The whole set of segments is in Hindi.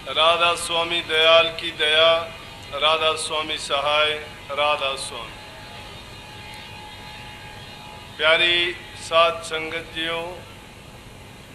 राधा स्वामी दयाल की दया, राधा स्वामी सहाय, राधा स्वामी। प्यारी साथ संगतियों,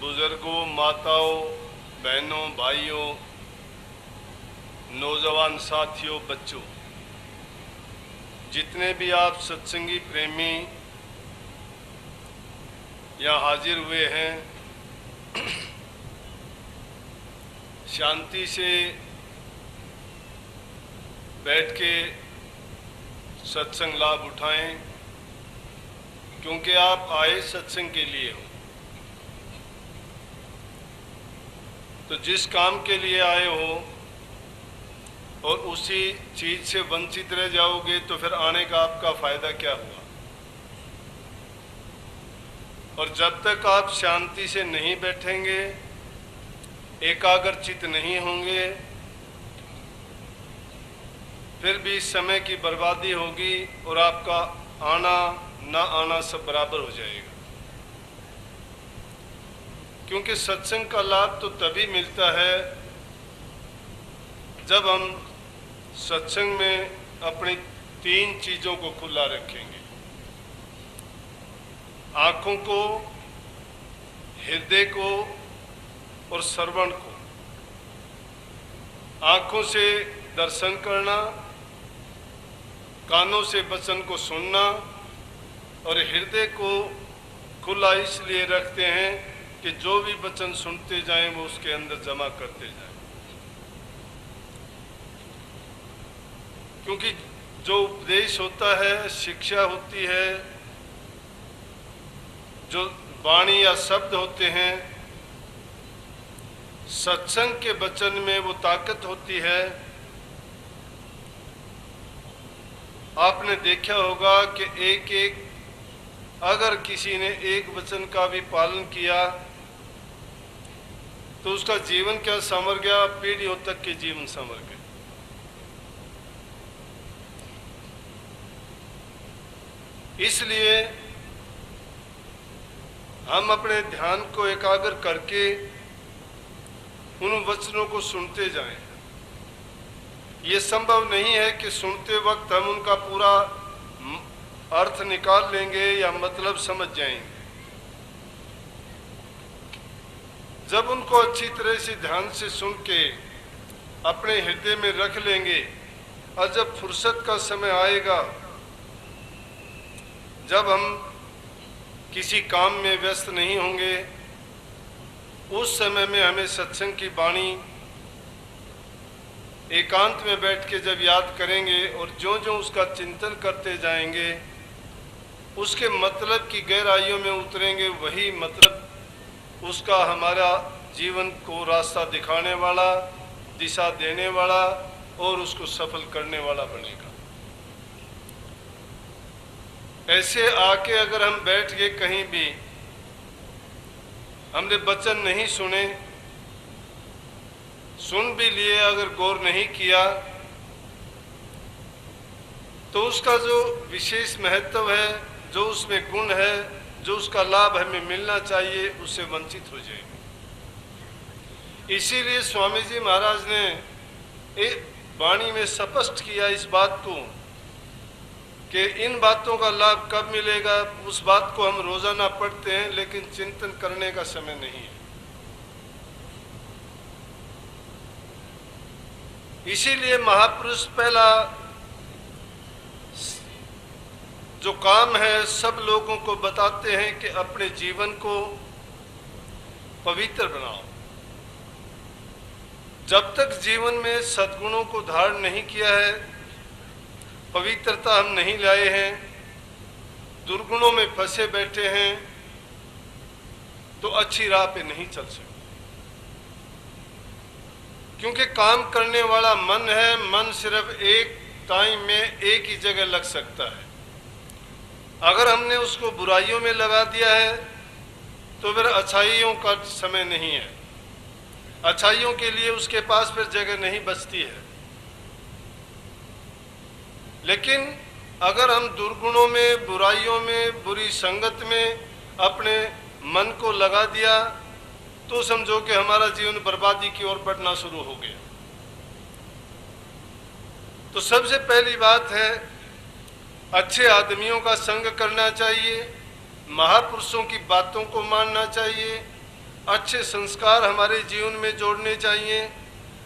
बुजुर्गों, माताओं, बहनों, भाइयों, नौजवान साथियों, बच्चों, जितने भी आप सत्संगी प्रेमी यहाँ हाजिर हुए हैं, शांति से बैठ के सत्संग लाभ उठाएं, क्योंकि आप आए सत्संग के लिए हो। तो जिस काम के लिए आए हो और उसी चीज से वंचित रह जाओगे तो फिर आने का आपका फायदा क्या हुआ। और जब तक आप शांति से नहीं बैठेंगे, एकाग्रचित नहीं होंगे, फिर भी समय की बर्बादी होगी और आपका आना ना आना सब बराबर हो जाएगा। क्योंकि सत्संग का लाभ तो तभी मिलता है जब हम सत्संग में अपनी 3 चीजों को खुला रखेंगे: आंखों को, हृदय को और श्रवण को। आंखों से दर्शन करना, कानों से वचन को सुनना और हृदय को खुला इसलिए रखते हैं कि जो भी वचन सुनते जाएं वो उसके अंदर जमा करते जाएं। क्योंकि जो उपदेश होता है, शिक्षा होती है, जो वाणी या शब्द होते हैं, सत्संग के वचन में वो ताकत होती है। आपने देखा होगा कि एक अगर किसी ने एक वचन का भी पालन किया तो उसका जीवन क्या संवर गया, पीढ़ियों तक के जीवन संवर गए। इसलिए हम अपने ध्यान को एकाग्र करके उन वचनों को सुनते जाएं। ये संभव नहीं है कि सुनते वक्त हम उनका पूरा अर्थ निकाल लेंगे या मतलब समझ जाएंगे। जब उनको अच्छी तरह से ध्यान से सुन के अपने हृदय में रख लेंगे और जब फुर्सत का समय आएगा, जब हम किसी काम में व्यस्त नहीं होंगे, उस समय में हमें सत्संग की वाणी एकांत में बैठ के जब याद करेंगे और जो जो उसका चिंतन करते जाएंगे, उसके मतलब की गहराइयों में उतरेंगे, वही मतलब उसका हमारा जीवन को रास्ता दिखाने वाला, दिशा देने वाला और उसको सफल करने वाला बनेगा। ऐसे आके अगर हम बैठ गए कहीं भी, हमने वचन नहीं सुने, सुन भी लिए, अगर गौर नहीं किया, तो उसका जो विशेष महत्व है, जो उसमें गुण है, जो उसका लाभ हमें मिलना चाहिए, उससे वंचित हो जाएंगे। इसीलिए स्वामी जी महाराज ने एक वाणी में स्पष्ट किया इस बात को कि इन बातों का लाभ कब मिलेगा। उस बात को हम रोजाना पढ़ते हैं, लेकिन चिंतन करने का समय नहीं है। इसीलिए महापुरुष पहला जो काम है, सब लोगों को बताते हैं कि अपने जीवन को पवित्र बनाओ। जब तक जीवन में सद्गुणों को धारण नहीं किया है, पवित्रता हम नहीं लाए हैं, दुर्गुणों में फंसे बैठे हैं, तो अच्छी राह पे नहीं चल सकते। क्योंकि काम करने वाला मन है, मन सिर्फ एक टाइम में एक ही जगह लग सकता है। अगर हमने उसको बुराइयों में लगा दिया है तो फिर अच्छाइयों का समय नहीं है, अच्छाइयों के लिए उसके पास फिर जगह नहीं बचती है। लेकिन अगर हम दुर्गुणों में, बुराइयों में, बुरी संगत में अपने मन को लगा दिया तो समझो कि हमारा जीवन बर्बादी की ओर बढ़ना शुरू हो गया। तो सबसे पहली बात है, अच्छे आदमियों का संग करना चाहिए, महापुरुषों की बातों को मानना चाहिए, अच्छे संस्कार हमारे जीवन में जोड़ने चाहिए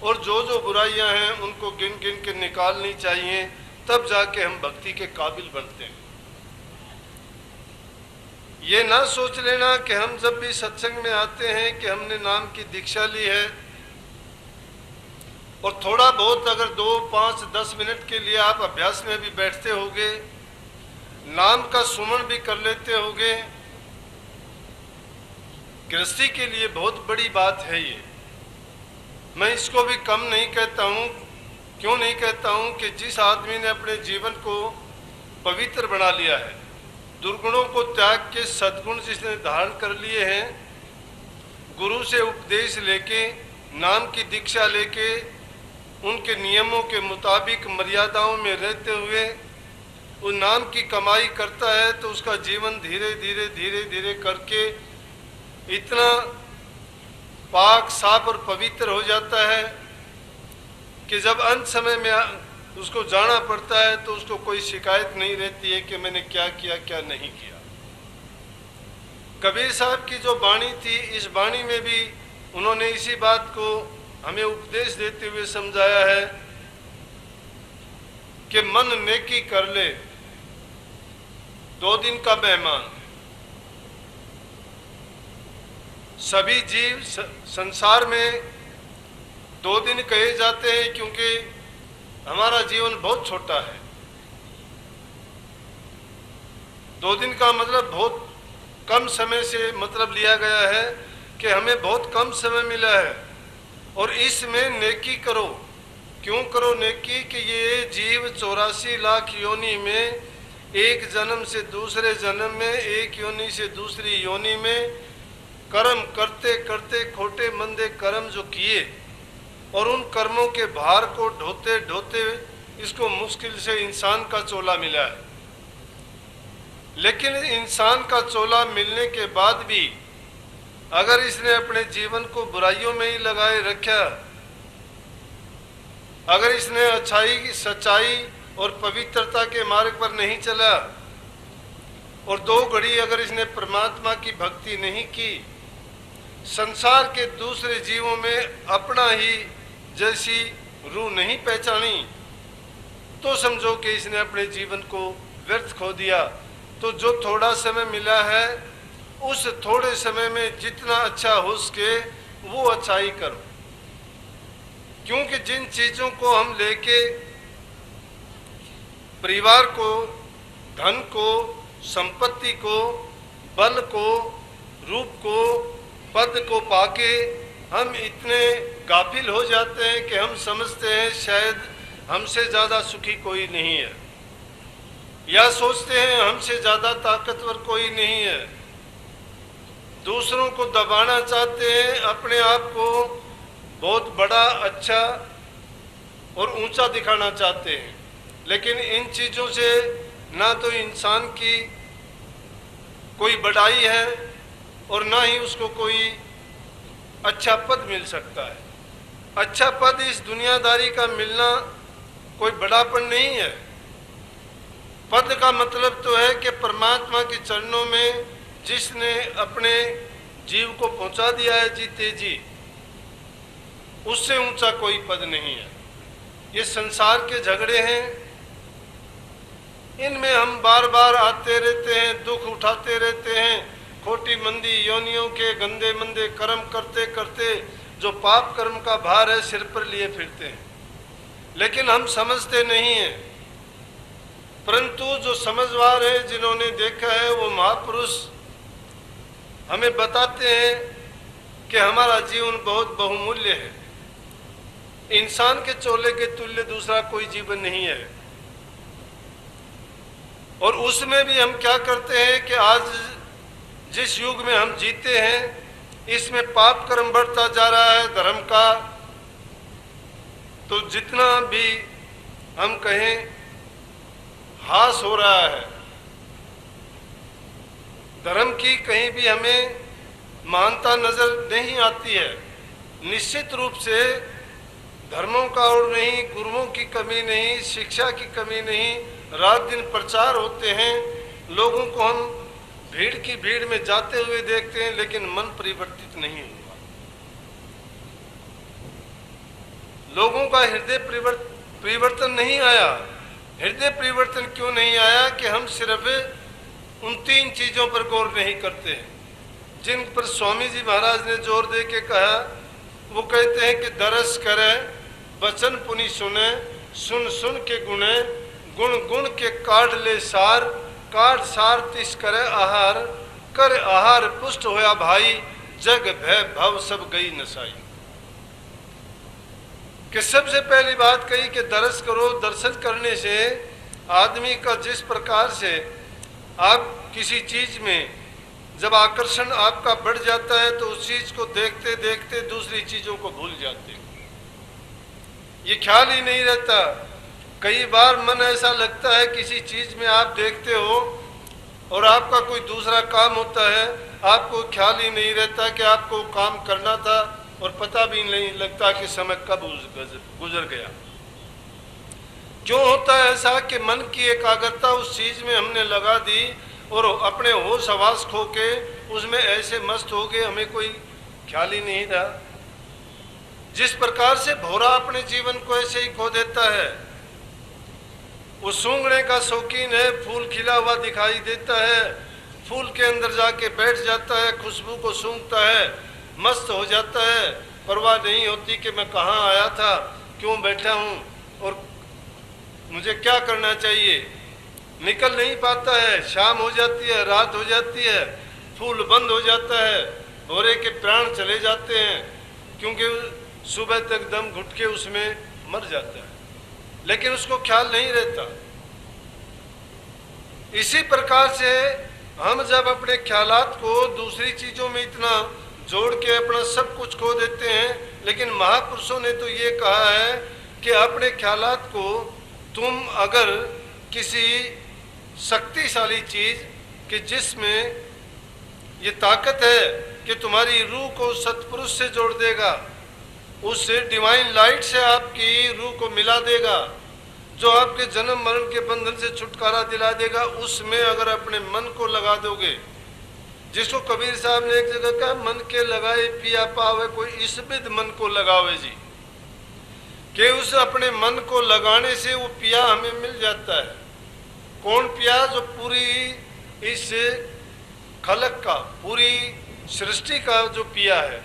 और जो जो बुराइयां हैं उनको गिन गिन के निकालनी चाहिए, तब जाके हम भक्ति के काबिल बनते हैं। ये ना सोच लेना कि हम जब भी सत्संग में आते हैं कि हमने नाम की दीक्षा ली है और थोड़ा बहुत अगर 2, 5, 10 मिनट के लिए आप अभ्यास में भी बैठते होगे, नाम का सुमन भी कर लेते होगे, गृहस्थी के लिए बहुत बड़ी बात है ये। मैं इसको भी कम नहीं कहता हूँ। क्यों नहीं कहता हूँ कि जिस आदमी ने अपने जीवन को पवित्र बना लिया है, दुर्गुणों को त्याग के सद्गुण जिसने धारण कर लिए हैं, गुरु से उपदेश लेके, नाम की दीक्षा लेके, उनके नियमों के मुताबिक मर्यादाओं में रहते हुए वो नाम की कमाई करता है, तो उसका जीवन धीरे धीरे धीरे धीरे करके इतना पाक साफ और पवित्र हो जाता है कि जब अंत समय में उसको जाना पड़ता है तो उसको कोई शिकायत नहीं रहती है कि मैंने क्या किया क्या नहीं किया। कबीर साहब की जो वाणी थी, इस वाणी में भी उन्होंने इसी बात को हमें उपदेश देते हुए समझाया है कि मन नेकी कर ले, 2 दिन का मेहमान। सभी जीव संसार में 2 दिन कहे जाते हैं क्योंकि हमारा जीवन बहुत छोटा है। 2 दिन का मतलब बहुत कम समय से मतलब लिया गया है कि हमें बहुत कम समय मिला है और इसमें नेकी करो। क्यों करो नेकी? कि ये जीव 84 लाख योनि में, एक जन्म से दूसरे जन्म में, एक योनि से दूसरी योनि में कर्म करते करते खोटे मंदे कर्म जो किए और उन कर्मों के भार को ढोते ढोते इसको मुश्किल से इंसान का चोला मिला है। लेकिन इंसान का चोला मिलने के बाद भी अगर इसने अपने जीवन को बुराइयों में ही लगाए रखा, अगर इसने अच्छाई, सच्चाई और पवित्रता के मार्ग पर नहीं चला और 2 घड़ी अगर इसने परमात्मा की भक्ति नहीं की, संसार के दूसरे जीवों में अपना ही जैसी रूह नहीं पहचानी, तो समझो कि इसने अपने जीवन को व्यर्थ खो दिया। तो जो थोड़ा समय मिला है, उस थोड़े समय में जितना अच्छा हो सके वो अच्छाई करो। क्योंकि जिन चीज़ों को हम लेके परिवार को, धन को, संपत्ति को, बल को, रूप को, पद को पाके हम इतने गाफिल हो जाते हैं कि हम समझते हैं शायद हमसे ज़्यादा सुखी कोई नहीं है, या सोचते हैं हमसे ज़्यादा ताकतवर कोई नहीं है। दूसरों को दबाना चाहते हैं, अपने आप को बहुत बड़ा, अच्छा और ऊंचा दिखाना चाहते हैं। लेकिन इन चीज़ों से ना तो इंसान की कोई बढ़ाई है और ना ही उसको कोई अच्छा पद मिल सकता है। अच्छा पद इस दुनियादारी का मिलना कोई बड़ापन नहीं है। पद का मतलब तो है कि परमात्मा के चरणों में जिसने अपने जीव को पहुंचा दिया है जीते जी, उससे ऊंचा कोई पद नहीं है। ये संसार के झगड़े हैं, इनमें हम बार बार आते रहते हैं, दुख उठाते रहते हैं, खोटी मंदी योनियों के गंदे मंदे कर्म करते करते जो पाप कर्म का भार है सिर पर लिए फिरते हैं। लेकिन हम समझते नहीं हैं। परंतु जो समझवार है, जिन्होंने देखा है, वो महापुरुष हमें बताते हैं कि हमारा जीवन बहुत बहुमूल्य है। इंसान के चोले के तुल्य दूसरा कोई जीवन नहीं है। और उसमें भी हम क्या करते हैं कि आज जिस युग में हम जीते हैं, इसमें पाप कर्म बढ़ता जा रहा है धर्म का। तो जितना भी हम कहें हास हो रहा है धर्म की, कहीं भी हमें महानता नजर नहीं आती है। निश्चित रूप से धर्मों का और नहीं, गुरुओं की कमी नहीं, शिक्षा की कमी नहीं, रात दिन प्रचार होते हैं, लोगों को हम भीड़ की भीड़ में जाते हुए देखते हैं, लेकिन मन परिवर्तित नहीं हुआ। लोगों का हृदय परिवर्तन नहीं आया। हृदय परिवर्तन क्यों नहीं आया? कि हम सिर्फ उन 3 चीजों पर गौर नहीं करते हैं जिन पर स्वामी जी महाराज ने जोर दे के कहा। वो कहते हैं कि दरस करे, वचन पुनि सुने, सुन सुन के गुणे, गुण गुण के काढ़ ले सार, काढ़ सार तिस करे आहार, कर आहार पुष्ट होया भाई, जग भय भव सब गई नसाई। कि सबसे पहली बात कही कि दरस करो। दर्शन करने से आदमी का जिस प्रकार से आप किसी चीज में जब आकर्षण आपका बढ़ जाता है तो उस चीज को देखते देखते दूसरी चीजों को भूल जाते हो, ये ख्याल ही नहीं रहता। कई बार मन ऐसा लगता है किसी चीज में आप देखते हो और आपका कोई दूसरा काम होता है, आपको ख्याल ही नहीं रहता कि आपको काम करना था और पता भी नहीं लगता कि समय कब गुजर गया। क्यों होता है ऐसा? कि मन की एकाग्रता उस चीज में हमने लगा दी और अपने होश हवास खो के उसमें ऐसे मस्त हो गए, हमें कोई ख्याल ही नहीं रहा। जिस प्रकार से भौरा अपने जीवन को ऐसे ही खो देता है। वो सूंघने का शौकीन है, फूल खिला हुआ दिखाई देता है, फूल के अंदर जाके बैठ जाता है, खुशबू को सूंघता है, मस्त हो जाता है, परवाह नहीं होती कि मैं कहाँ आया था, क्यों बैठा हूँ और मुझे क्या करना चाहिए। निकल नहीं पाता है, शाम हो जाती है, रात हो जाती है, फूल बंद हो जाता है, भौरे के प्राण चले जाते हैं, क्योंकि सुबह तक दम घुट के उसमें मर जाता है, लेकिन उसको ख्याल नहीं रहता। इसी प्रकार से हम जब अपने ख्यालात को दूसरी चीजों में इतना जोड़ के अपना सब कुछ खो देते हैं, लेकिन महापुरुषों ने तो ये कहा है कि अपने ख्यालात को तुम अगर किसी शक्तिशाली चीज कि जिसमें ये ताकत है कि तुम्हारी रूह को सत्पुरुष से जोड़ देगा, उस डिवाइन लाइट से आपकी रूह को मिला देगा, जो आपके जन्म मरण के बंधन से छुटकारा दिला देगा, उसमें अगर अपने मन को लगा दोगे, जिसको कबीर साहब ने एक जगह कहा, मन के लगाए पिया पावे कोई इस बिद मन को लगावे जी, कि उस अपने मन को लगाने से वो पिया हमें मिल जाता है। कौन पिया? जो पूरी इस खलक का, पूरी सृष्टि का जो पिया है,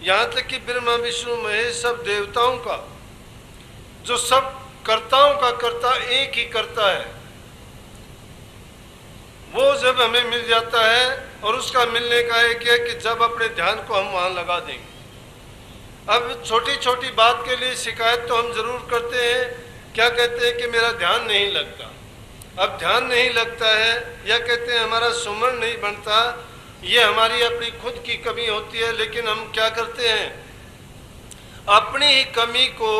यहाँ तक कि ब्रह्मा विष्णु महेश सब देवताओं का, जो सब कर्ताओं का कर्ता एक ही करता है, वो जब हमें मिल जाता है, और उसका मिलने का एक है कि जब अपने ध्यान को हम वहां लगा देंगे। अब छोटी छोटी बात के लिए शिकायत तो हम जरूर करते हैं, क्या कहते हैं कि मेरा ध्यान नहीं लगता। अब ध्यान नहीं लगता है या कहते हैं हमारा सुमरण नहीं बनता, ये हमारी अपनी खुद की कमी होती है। लेकिन हम क्या करते हैं, अपनी ही कमी को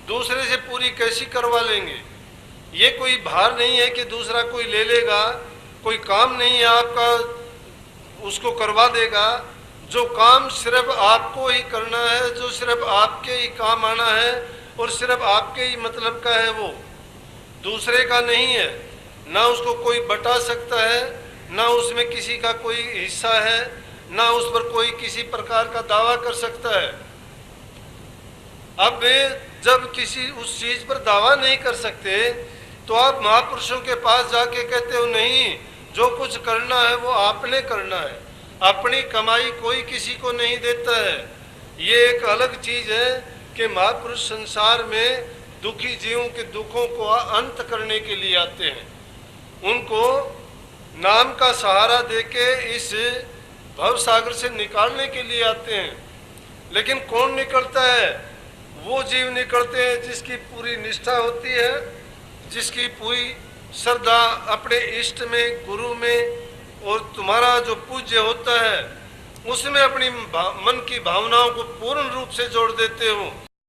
दूसरे से पूरी कैसी करवा लेंगे। ये कोई भार नहीं है कि दूसरा कोई ले लेगा, कोई काम नहीं है आपका उसको करवा देगा। जो काम सिर्फ आपको ही करना है, जो सिर्फ आपके ही काम आना है और सिर्फ आपके ही मतलब का है, वो दूसरे का नहीं है। ना उसको कोई बटा सकता है, ना उसमें किसी का कोई हिस्सा है, ना उस पर कोई किसी प्रकार का दावा कर सकता है। अब जब किसी उस चीज पर दावा नहीं कर सकते तो आप महापुरुषों के पास जाके कहते हो नहीं, जो कुछ करना है वो आपने करना है, अपनी कमाई कोई किसी को नहीं देता है। ये एक अलग चीज है कि महापुरुष संसार में दुखी जीवों के दुखों को अंत करने के लिए आते हैं, उनको नाम का सहारा देके इस भव सागर से निकालने के लिए आते हैं। लेकिन कौन निकलता है? वो जीव निकलते हैं जिसकी पूरी निष्ठा होती है, जिसकी पूरी श्रद्धा अपने इष्ट में, गुरु में, और तुम्हारा जो पूज्य होता है उसमें अपनी मन की भावनाओं को पूर्ण रूप से जोड़ देते हो।